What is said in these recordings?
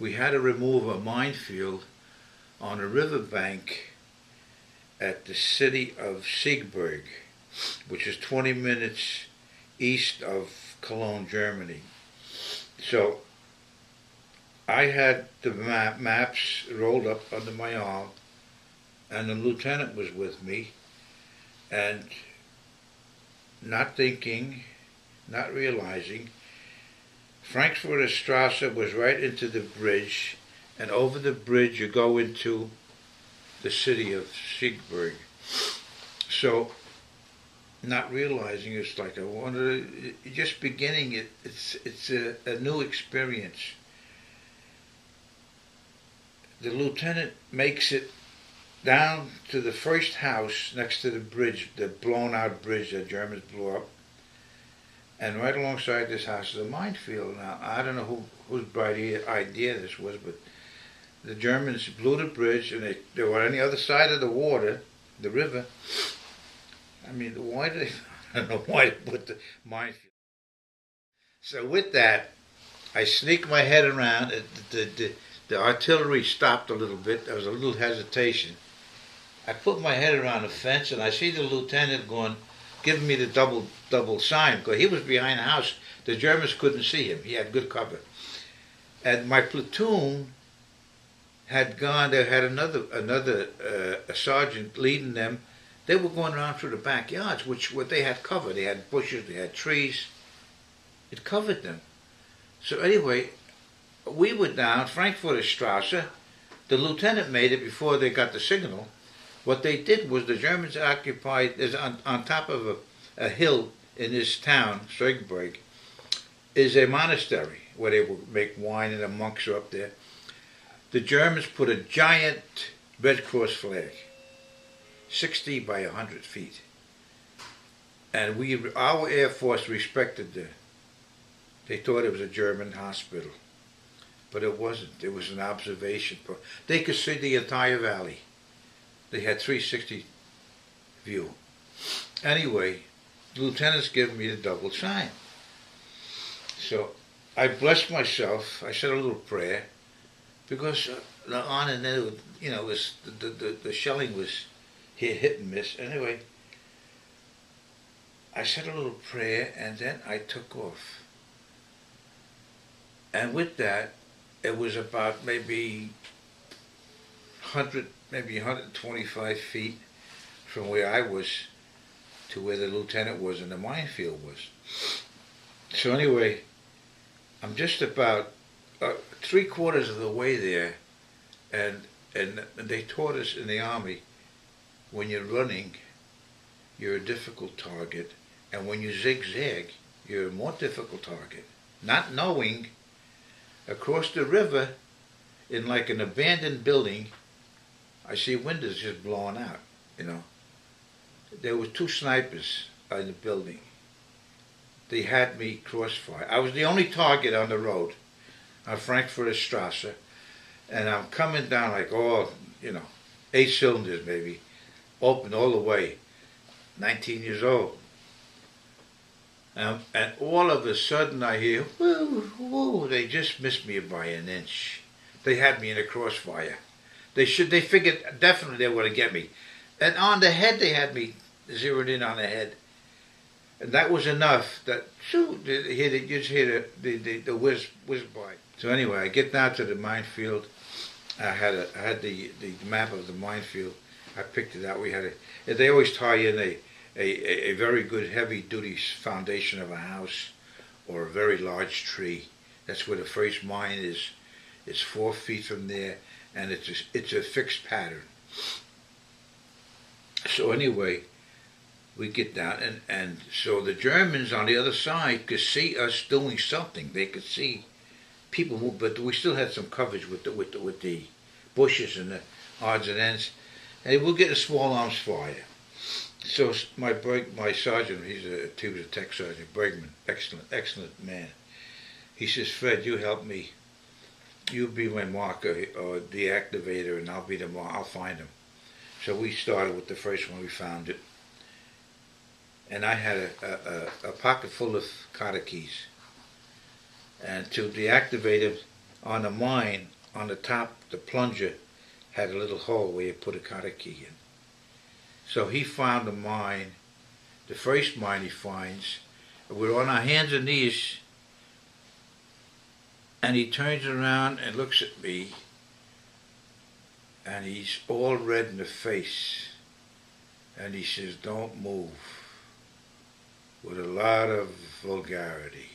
we had to remove a minefield on a riverbank at the city of Siegburg, which is 20 minutes east of Cologne, Germany. So I had the maps rolled up under my arm, and the lieutenant was with me, and not thinking, not realizing, Frankfurter Strasse was right into the bridge, and over the bridge you go into the city of Siegburg. So, not realizing, it's like I wanted to, just beginning it, it's a new experience. The lieutenant makes it down to the first house next to the bridge, the blown out bridge that Germans blew up. And right alongside this house is a minefield. Now, I don't know whose bright idea this was, but the Germans blew the bridge, and they were on the other side of the water, the river. I mean, why did they, I don't know why they put the minefield. So with that, I sneaked my head around. The artillery stopped a little bit. There was a little hesitation. I put my head around the fence, and I see the lieutenant going, giving me the double sign, because he was behind the house. The Germans couldn't see him. He had good cover. And my platoon had gone. They had another sergeant leading them. They were going around through the backyards, what they had cover. They had bushes, they had trees. It covered them. So anyway, we were down Frankfurter Strasse. The lieutenant made it before they got the signal. What they did was the Germans occupied, on top of a hill in this town, Siegburg, is a monastery where they would make wine, and the monks are up there. The Germans put a giant Red Cross flag, 60 by 100 feet. And our Air Force respected they thought it was a German hospital. But it wasn't. It was an observation. They could see the entire valley. They had 360 view. Anyway, the lieutenant's giving me the double sign. So I blessed myself. I said a little prayer, because on and then, the shelling was hit and miss. Anyway, I said a little prayer, and then I took off. And with that, it was about maybe 125 feet from where I was to where the lieutenant was and the minefield was. So anyway, I'm just about 3/4 of the way there, and they taught us in the Army, when you're running, you're a difficult target, and when you zigzag, you're a more difficult target. Not knowing, across the river, in like an abandoned building, I see windows just blowing out, There were 2 snipers in the building. They had me crossfire. I was the only target on the road, on Frankfurter Strasse, and I'm coming down like 8 cylinders maybe, open all the way, 19 years old. And all of a sudden I hear, woo, woo, they just missed me by an inch. They had me in a crossfire. They figured definitely they were going to get me. And on the head, they had me zeroed in on the head. And that was enough that, you just hear the whiz by. So anyway, I get down to the minefield. I had the map of the minefield. I picked it out. They always tie in a very good heavy-duty foundation of a house or a very large tree. That's where the first mine is. It's 4 feet from there, and it's a fixed pattern. So anyway, we get down, and so the Germans on the other side could see us doing something. They could see people move, but we still had some coverage with the bushes and the odds and ends, and we'll get a small arms fire. So my sergeant, he was a tech sergeant, Bergman, excellent man. He says, "Fred, you help me. You be my marker or the activator, and I'll be the marker. I'll find him." So we started with the first one. We found it, and I had a pocket full of Kata keys. And to deactivate him, on the mine, on the top, the plunger had a little hole where you put a cotter key in. So he found the mine, the first mine he finds. We're on our hands and knees, and he turns around and looks at me, and he's all red in the face, and he says, "Don't move," with a lot of vulgarity.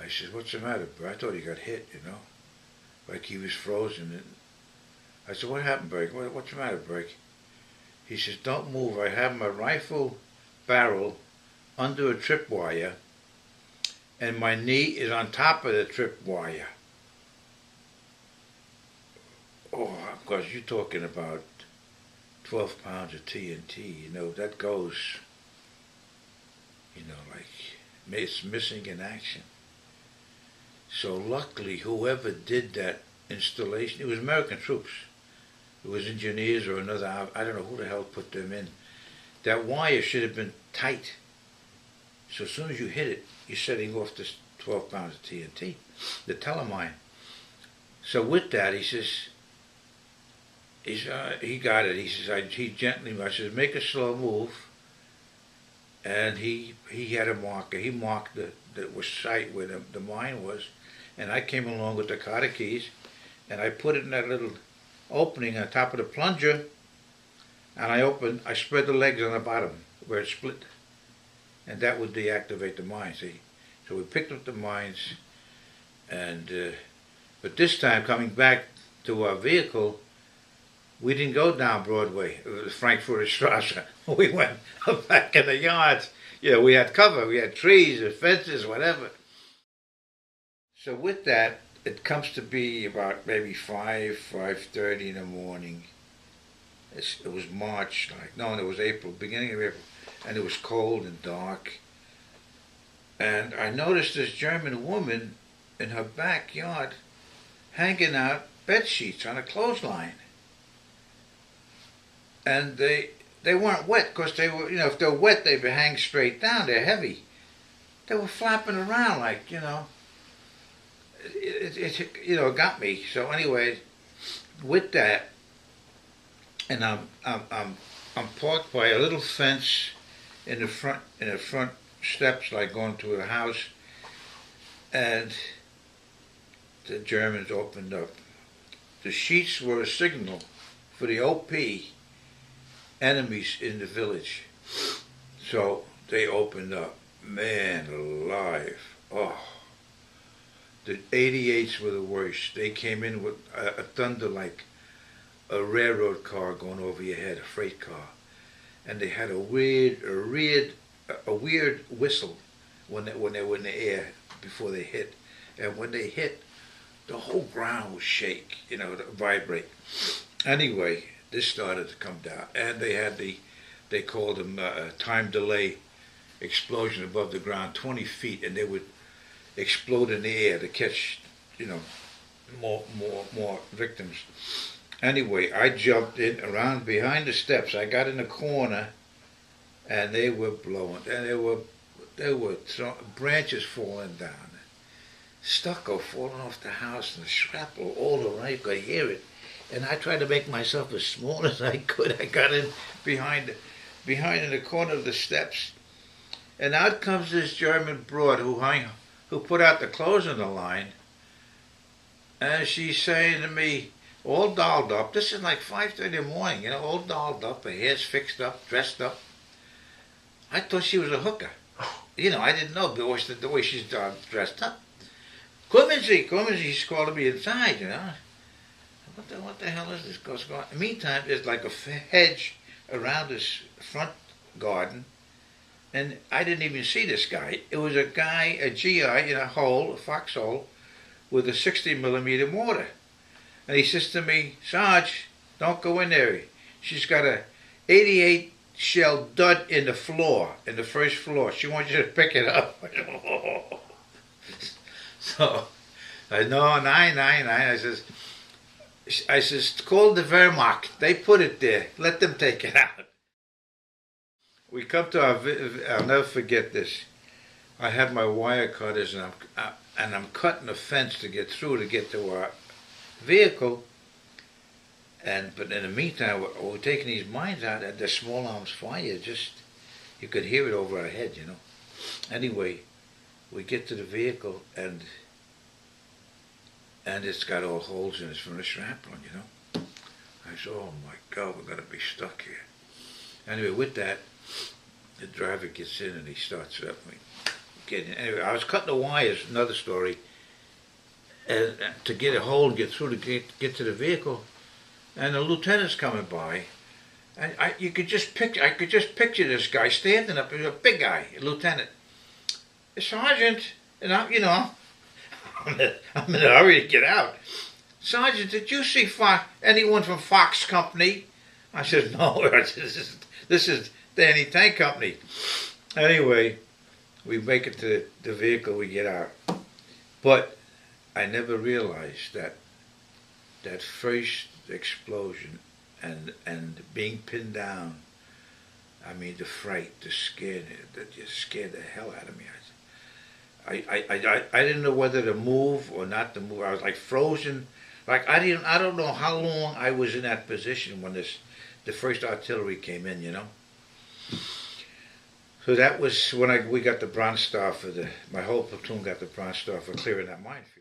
I said, "What's the matter, bro?" I thought he got hit, like he was frozen. And I said, "What happened, Berg? What's the matter, Berg?" He says, "Don't move. I have my rifle barrel under a tripwire, and my knee is on top of the tripwire." Oh, of course, you're talking about 12 pounds of TNT, that goes, like, it's missing in action. So luckily, whoever did that installation, it was American troops. It was engineers or another, I don't know who the hell put them in. That wire should have been tight. So as soon as you hit it, you're setting off this 12 pounds of TNT, the telemine. So with that, he says, he got it. He says, he gently, I says, "Make a slow move." And he had a marker. He marked the site where the mine was. And I came along with the cotter keys, and I put it in that little opening on top of the plunger, and I spread the legs on the bottom where it split. And that would deactivate the mine, see? So we picked up the mines, and but this time, coming back to our vehicle, we didn't go down Broadway, Frankfurter Strasse. We went back in the yards. We had cover. We had trees and fences, whatever. So with that, it comes to be about maybe 5:30 in the morning. It was March, it was April, beginning of April, and it was cold and dark. And I noticed this German woman in her backyard hanging out bed sheets on a clothesline. And they weren't wet, because they were, if they're wet, they hang straight down. They're heavy. They were flapping around like, it got me. So anyway, with that, and I'm parked by a little fence in the front steps, like going to a house, and the Germans opened up. The sheets were a signal for the OP, enemies in the village. So they opened up. Man alive. Oh. The 88s were the worst. They came in with a thunder like a railroad car going over your head, a freight car. And they had a weird whistle when they were in the air before they hit. And when they hit, the whole ground would shake, vibrate. Anyway, this started to come down, and they called them time delay explosion above the ground, 20 feet, and they would explode in the air to catch, more victims. Anyway, I jumped in around behind the steps. I got in the corner, and they were blowing, and they were branches falling down, stucco falling off the house, and the shrapnel all around. You could hear it. And I tried to make myself as small as I could. I got in behind in the corner of the steps, and out comes this German broad who put out the clothes on the line, and she's saying to me, all dolled up. This is like 5:30 in the morning, all dolled up, her hair's fixed up, dressed up. I thought she was a hooker. I didn't know the way she's dressed up. Kommen Sie, she's calling me inside, What the hell is this going on? Meantime, there's like a hedge around this front garden, and I didn't even see this guy. It was a guy, a GI in a foxhole, with a 60mm mortar. And he says to me, "Sarge, don't go in there. She's got a 88 shell dud in the floor, in the first floor. She wants you to pick it up." So, I know, 999. I says, "Call the Wehrmacht. They put it there. Let them take it out." We come to I'll never forget this. I have my wire cutters, and and I'm cutting a fence to get through to get to our vehicle. But in the meantime, we're taking these mines out, and the small arms fire, just, you could hear it over our head, you know. Anyway, we get to the vehicle, and it's got all holes in it from the shrapnel, you know. I said, oh my God, we're going to be stuck here. Anyway, with that, the driver gets in and he starts up. Anyway, I was cutting the wires, another story, and to get a hole and get through to get to the vehicle. And the lieutenant's coming by, and I could just picture this guy standing up. He was a big guy, a lieutenant. Sergeant, and I'm in a hurry to get out. Sergeant, did you see anyone from Fox Company? I said, no, this is Danny Tank Company. Anyway, we make it to the vehicle, we get out. But I never realized that first explosion and being pinned down, I mean the fright, the scare, that just scared the hell out of me. I didn't know whether to move or not to move. I was like frozen. Like I don't know how long I was in that position when the first artillery came in, you know. So that was when we got the Bronze Star my whole platoon got the Bronze Star for clearing that minefield.